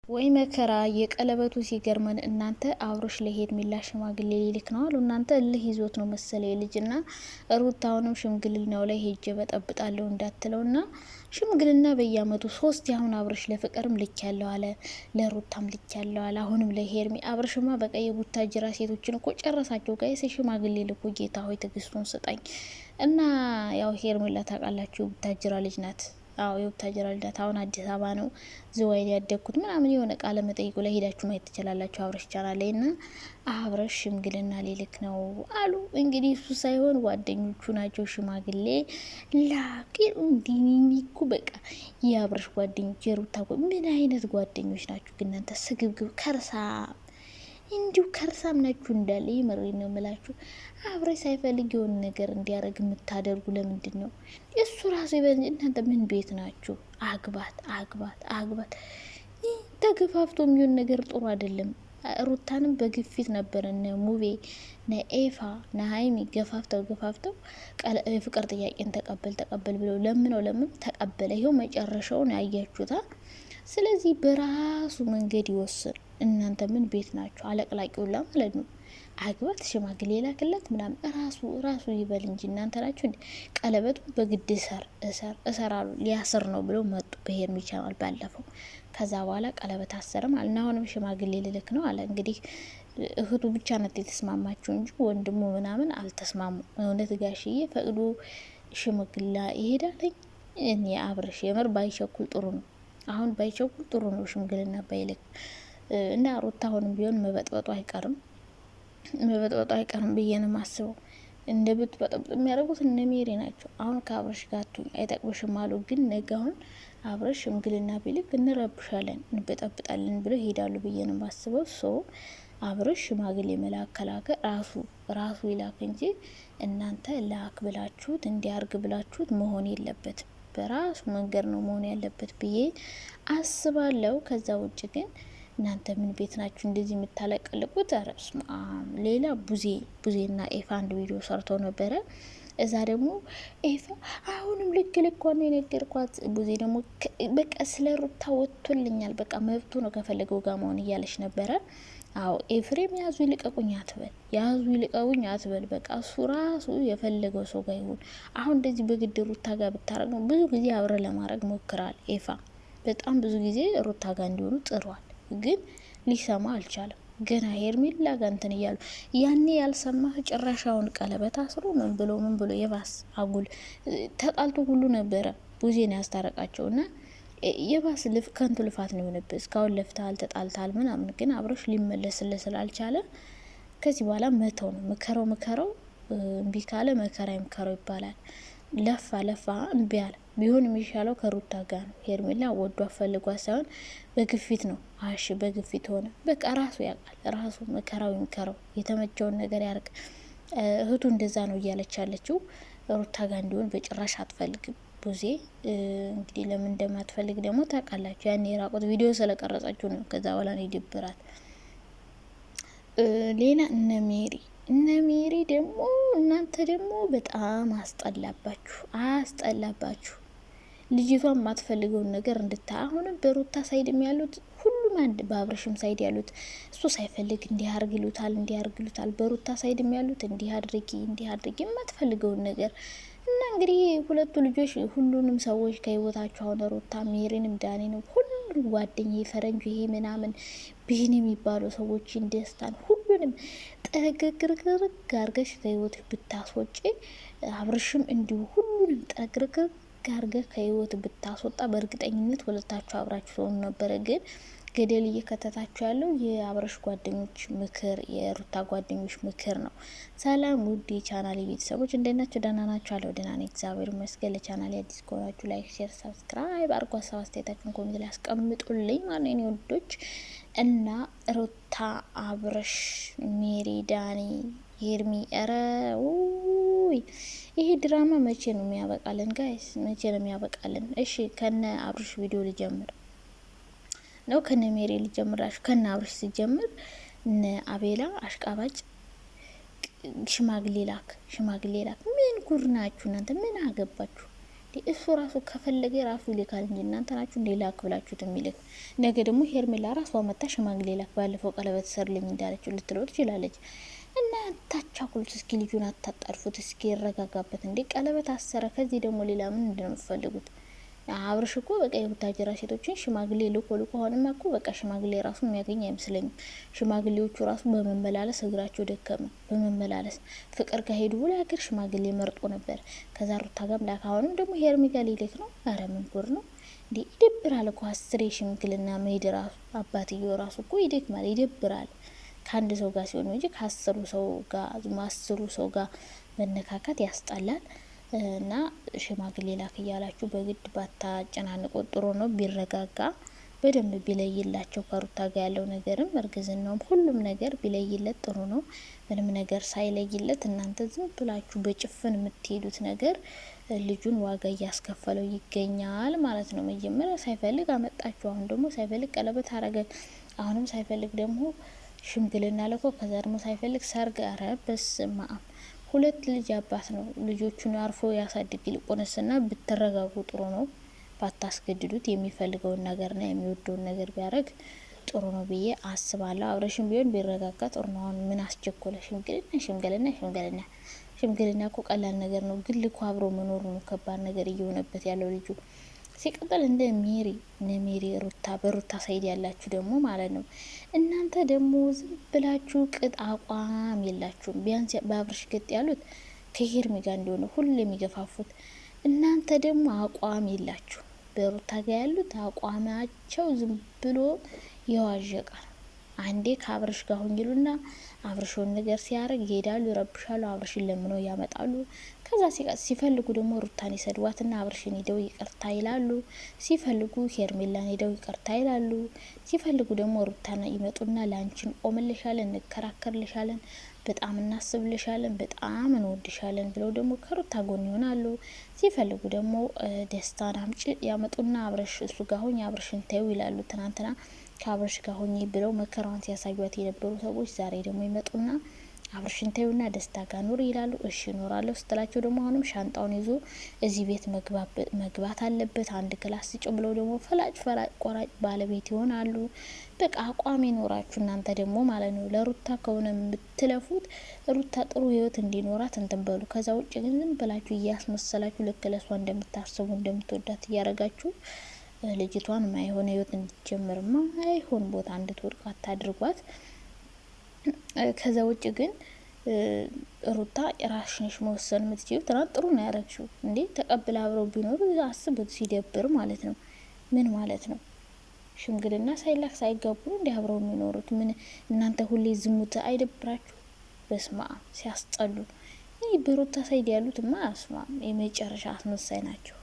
ወይ መከራ የቀለበቱ ሲገርመን እናንተ አብሮሽ ለሄርሜላ ሽማግሌ ሊልክ ነው አሉ። እናንተ እልህ ይዞት ነው መሰለ ልጅና ሩታውንም ሽምግልናው ላይ ሄጄ በጠብጣለሁ እንዳትለውና ሽምግልና በየአመቱ 3 ያሁን አብሮሽ ለፍቅርም ልክ ያለው አለ፣ ለሩታም ልክ ያለው አለ። አሁንም ለሄርሜ አብሮሽማ በቃ የቡታጅራ ሴቶችን እኮ ጨረሳቸው። ጋይስ ሽማግሌ ልኮ ጌታ ሆይ ትግስቱን ስጠኝ እና ያው ሄርሜላ ታውቃላችሁ የቡታጅራ ልጅ ናት። አዎ የቡታጅራ ልጅ ናት። አሁን አዲስ አበባ ነው ዝዋይ ያደግኩት ምናምን የሆነ ቃለ መጠይቁ ላይ ሄዳችሁ ማየት ትችላላችሁ። አብረሽ ቻናል ላይ እና አብረሽ ሽምግልና ሊልክ ነው አሉ። እንግዲህ እሱ ሳይሆን ጓደኞቹ ናቸው ሽማግሌ ላቂ እንዲኒኩ በቃ የአብረሽ ጓደኞች የሩታ ምን አይነት ጓደኞች ናችሁ ግን እናንተ ስግብግብ ከርሳ እንዲሁ ከርሳም ናችሁ እንዳለ የመሬት ነው የምላችሁ። አብረሽ ሳይፈልግ የሆነ ነገር እንዲያደርግ የምታደርጉ ለምንድን ነው? እሱ ራሱ ይበል። እናንተ ምን ቤት ናችሁ? አግባት አግባት አግባት ተገፋፍቶ የሚሆን ነገር ጥሩ አይደለም። ሩታንም በግፊት ነበር እነ ሙቤ እነ ኤፋ እነ ሀይሚ ገፋፍተው የፍቅር ጥያቄን ተቀበል ብለው ለምን ተቀበለ። ይኸው መጨረሻውን ያያችሁታ። ስለዚህ በራሱ መንገድ ይወስን። እናንተ ምን ቤት ናችሁ? አለቅላቂውላ ማለት ነው። አግባት ሽማግሌ ላክለት ምናምን ራሱ ይበል እንጂ እናንተ ናችሁ እንዴ? ቀለበቱ በግድ እሰራሉ ሊያስር ነው ብለው መጡ በሄርሜ ቻናል ባለፈው። ከዛ በኋላ ቀለበት አሰረ ማለት ነው። አሁንም ሽማግሌ ልልክ ነው አለ። እንግዲህ እህቱ ብቻ ናት የተስማማችሁ እንጂ ወንድሙ ምናምን አልተስማሙ። እውነት ጋሽዬ ፈቅዶ ሽምግልና ይሄዳለኝ። እኔ አብረሽ የምር ባይቸኩል ጥሩ ነው። አሁን ባይቸኩል ጥሩ ነው ሽምግልና ባይልክ እና ሩታ አሁንም ቢሆን መበጥበጡ አይቀርም ብዬ ነው የማስበው። እንደ ብትበጠብጥ የሚያደርጉት እነ ሜሪ ናቸው። አሁን ከአብረሽ ጋር አይጠቅምሽም አሉ። ግን ነገ አሁን አብረሽ ሽምግልና ቢልክ እንረብሻለን እንበጠብጣለን ብለው ይሄዳሉ ብዬ ነው የማስበው። ሶ አብረሽ ሽማግሌ መላክ ከላከ ራሱ ይላክ እንጂ እናንተ ላክ ብላችሁት እንዲያርግ ብላችሁት መሆን የለበትም። በራሱ መንገድ ነው መሆን ያለበት ብዬ አስባለሁ። ከዛ ውጭ ግን እናንተ ምን ቤት ናችሁ እንደዚህ የምታለቀልቁት? አረስማ ሌላ ቡዜና ኤፋ አንድ ቪዲዮ ሰርተው ነበረ። እዛ ደግሞ ኤፋ አሁንም ልክ ነው የነገርኳት። ቡዜ ደግሞ በቃ ስለ ሩታ ወጥቶልኛል፣ በቃ መብቱ ነው ከፈለገው ጋር መሆን እያለች ነበረ። አዎ ኤፍሬም ያዙ ይልቀቁኝ አትበል። በቃ እሱ ራሱ የፈለገው ሰው ጋር ይሁን። አሁን እንደዚህ በግድ ሩታ ጋር ብታረግ ነው። ብዙ ጊዜ አብረ ለማድረግ ሞክራል ኤፋ። በጣም ብዙ ጊዜ ሩታ ጋር እንዲሆኑ ጥሯል፣ ግን ሊሰማ አልቻለም። ገና ሄርሜላ ጋር እንትን እያሉ ያኔ ያልሰማህ ጭራሻውን ቀለበት አስሮ ምን ብሎ የባስ አጉል ተጣልቶ ሁሉ ነበረ ቡዜን ያስታረቃቸው እና የባስ ከንቱ ልፋት ነው የሆነብህ። እስካሁን ለፍተሃል ተጣልተሃል ምናምን፣ ግን አብረሽ ሊመለስልህ ስላልቻለ ከዚህ በኋላ መተው ነው። ምከረው እምቢ ካለ መከራ ይምከረው ይባላል። ለፋ እምቢ አለ። ቢሆን የሚሻለው ከሩታ ጋር ነው። ሄርሜላ ወዶ አፈልጓ ሳይሆን በግፊት ነው። አሽ በግፊት ሆነ። በቃ ራሱ ያውቃል። ራሱ መከራው ይምከረው፣ የተመቸውን ነገር ያርግ። እህቱ እንደዛ ነው እያለች ያለችው። ሩታ ጋር እንዲሆን በጭራሽ አትፈልግም። ቡዜ እንግዲህ ለምን እንደማትፈልግ ደግሞ ታውቃላችሁ። ያን የራቁት ቪዲዮ ስለቀረጻችሁ ነው። ከዛ በኋላ ነው ይደብራል። ሌላ እነ ሜሪ ደግሞ እናንተ ደግሞ በጣም አስጠላባችሁ። ልጅቷን የማትፈልገውን ነገር አሁንም በሩታ ሳይድም ያሉት ሁሉም አንድ፣ በአብረሽም ሳይድ ያሉት እሱ ሳይፈልግ እንዲያርግ ይሉታል። በሩታ ሳይድም ያሉት እንዲህ አድርጊ የማትፈልገውን ነገር እና እንግዲህ ሁለቱ ልጆች ሁሉንም ሰዎች ከህይወታቸው አሁን ሩታ ሜሪንም ዳኒንም ሁሉም ጓደኛ ፈረንጁ ይሄ ምናምን ብሄን የሚባሉ ሰዎችን ደስታን ሁሉንም ጠረግርግርግ አርገሽ ከህይወት ብታስወጪ፣ አብረሽም እንዲሁ ሁሉንም ጠረግርግርግ አርገሽ ከህይወት ብታስወጣ በእርግጠኝነት ሁለታችሁ አብራችሁ ትሆኑ ነበረ። ግን ገደል እየከተታችሁ ያለው የአብረሽ ጓደኞች ምክር፣ የሩታ ጓደኞች ምክር ነው። ሰላም ውድ የቻናል ቤተሰቦች እንዴት ናችሁ? ደህና ናችሁ? አለው ደህና ነኝ እግዚአብሔር ይመስገን። ለቻናል አዲስ ከሆናችሁ ላይክ፣ ሼር፣ ሰብስክራይብ አድርጉ። ሀሳብ አስተያየታችሁን ኮሜንት ላይ አስቀምጡልኝ ማለት ነው ወዶች። እና ሩታ፣ አብረሽ፣ ሜሪ፣ ዳኒ፣ ሄርሚ ይሄ ድራማ መቼ ነው የሚያበቃልን ጋይስ? መቼ ነው የሚያበቃልን? እሺ ከነ አብረሽ ቪዲዮ ልጀምር ነው ከነ ሜሪ ልጀምራችሁ። ከነ አብረሽ ሲጀምር እነ አቤላ አሽቃባጭ ሽማግሌ ላክ። ምን ጉር ናችሁ እናንተ? ምን አገባችሁ? እሱ ራሱ ከፈለገ ራሱ ይልካል እንጂ እናንተ ናችሁ እንዴ ላክ ብላችሁት የሚልክ። ነገ ደግሞ ሄርሜላ ራሷ መታ ሽማግሌ ላክ ባለፈው ቀለበት ሰርልኝ እንዳለችው ልትለው ትችላለች። እና ታቻኩሉት እስኪ ልጁን አታጣድፉት እስኪ ይረጋጋበት እንዴ። ቀለበት አሰረ። ከዚህ ደግሞ ሌላ ምን እንደምትፈልጉት? አብርሽ እኮ በቃ የቡታጀራ ሴቶችን ሽማግሌ ልኮ አሁንማ እኮ በቃ ሽማግሌ ራሱ የሚያገኝ አይመስለኝም። ሽማግሌዎቹ ራሱ በመመላለስ እግራቸው ደከመ። በመመላለስ ፍቅር ከሄዱ ብሎ ሀገር ሽማግሌ መርጦ ነበር። ከዛ ሩታ ጋር ላክ። አሁንም ደግሞ ሄርሜላ ሊልክ ነው። አረ ምን ጉር ነው እንዴ! ይደብራል እኮ አስሬ ሽምግልና መሄድ ራሱ አባትየው ራሱ እኮ ይደክማል፣ ይደብራል። ከአንድ ሰው ጋር ሲሆን እንጂ ከአስሩ ሰው ጋር መነካካት ያስጠላል። እና ሽማግሌ ላክ እያላችሁ በግድ ባታጨናንቆ ጥሩ ነው። ቢረጋጋ በደንብ ቢለይላቸው ከሩታ ጋር ያለው ነገርም እርግዝናውም ሁሉም ነገር ቢለይለት ጥሩ ነው። ምንም ነገር ሳይለይለት እናንተ ዝም ብላችሁ በጭፍን የምትሄዱት ነገር ልጁን ዋጋ እያስከፈለው ይገኛል ማለት ነው። መጀመሪያ ሳይፈልግ አመጣችሁ፣ አሁን ደግሞ ሳይፈልግ ቀለበት አረገ፣ አሁንም ሳይፈልግ ደግሞ ሽምግልና ልኮ፣ ከዛ ደግሞ ሳይፈልግ ሰርግ። አረ በስመ አብ! ሁለት ልጅ አባት ነው። ልጆቹን አርፎ ያሳድግ። ይልቁንስና ብትረጋጉ ጥሩ ነው። ባታስገድዱት የሚፈልገውን ነገርና የሚወደውን ነገር ቢያደርግ ጥሩ ነው ብዬ አስባለሁ። አብረሽም ቢሆን ቢረጋጋ ጥሩ ነው። አሁን ምን አስቸኮለ? ሽምግልና እኮ ቀላል ነገር ነው፣ ግን ልኮ አብሮ መኖሩ ነው ከባድ ነገር እየሆነበት ያለው ልጁ። ሲቀጥል እንደ ሜሪ ሩታ በሩታ ሳይድ ያላችሁ ደግሞ ማለት ነው እናንተ ደግሞ ዝም ብላችሁ ቅጥ አቋም የላችሁም። ቢያንስ በአብርሽ ገጥ ያሉት ከሄርሜ ጋር እንደሆነ ሁሉ የሚገፋፉት እናንተ ደግሞ አቋም የላችሁ። በሩታ ጋር ያሉት አቋማቸው ዝም ብሎ ይዋዠቃል። አንዴ ከአብርሽ ጋር ሆኝሉና አብርሽውን ነገር ሲያረግ ይሄዳሉ፣ ይረብሻሉ፣ አብርሽን ለምነው ያመጣሉ። ከዛ ሲፈልጉ ደግሞ ሩታን ይሰድዋትና አብርሽን ሄደው ይቅርታ ይላሉ። ሲፈልጉ ሄርሜላን ሄደው ይቅርታ ይላሉ። ሲፈልጉ ደግሞ ሩታን ይመጡና ላንቺን ቆምልሻለን፣ እንከራከርልሻለን፣ በጣም እናስብልሻለን፣ በጣም እንወድሻለን ብለው ደግሞ ከሩታ ጎን ይሆናሉ። ሲፈልጉ ደግሞ ደስታን አምጪ ያመጡና አብርሽ እሱ ጋር ሆኝ አብርሽን ተይው ይላሉ። ትናንትና ከአብርሽ ጋር ሆኜ ብለው መከራዋን ሲያሳዩት የነበሩ ሰዎች ዛሬ ደግሞ ይመጡና አብርሽን ተይውና ደስታ ጋር ኑር ይላሉ። እሺ እኖራለሁ ስትላቸው ደግሞ አሁንም ሻንጣውን ይዞ እዚህ ቤት መግባት አለበት አንድ ክላስ ስጭ ብለው ደግሞ ፈላጭ ቆራጭ ባለቤት ይሆናሉ። በቃ አቋም ይኖራችሁ እናንተ ደግሞ ማለት ነው። ለሩታ ከሆነ የምትለፉት ሩታ ጥሩ ህይወት እንዲኖራት እንትን በሉ። ከዛ ውጭ ግን ዝም ብላችሁ እያስመሰላችሁ ልክ ለሷ እንደምታስቡ እንደምትወዳት እያረጋችሁ ልጅቷን ማይሆን ህይወት እንድትጀምር ማይሆን ቦታ እንድትወድቅ አታድርጓት። ከዛ ውጭ ግን ሩታ ራስሽንሽ መወሰን የምትችይው ትናንት ጥሩ ነው ያረግሽው እንዴ። ተቀብላ አብረው ቢኖሩ አስቡት፣ ሲደብር ማለት ነው። ምን ማለት ነው? ሽምግልና ሳይላክ ሳይጋቡ እንዲ አብረው የሚኖሩት ምን? እናንተ ሁሌ ዝሙት አይደብራችሁ? በስማ ሲያስጠሉ። ይህ በሩታ ሳይድ ያሉት ማ አስማ የመጨረሻ አስመሳይ ናቸው።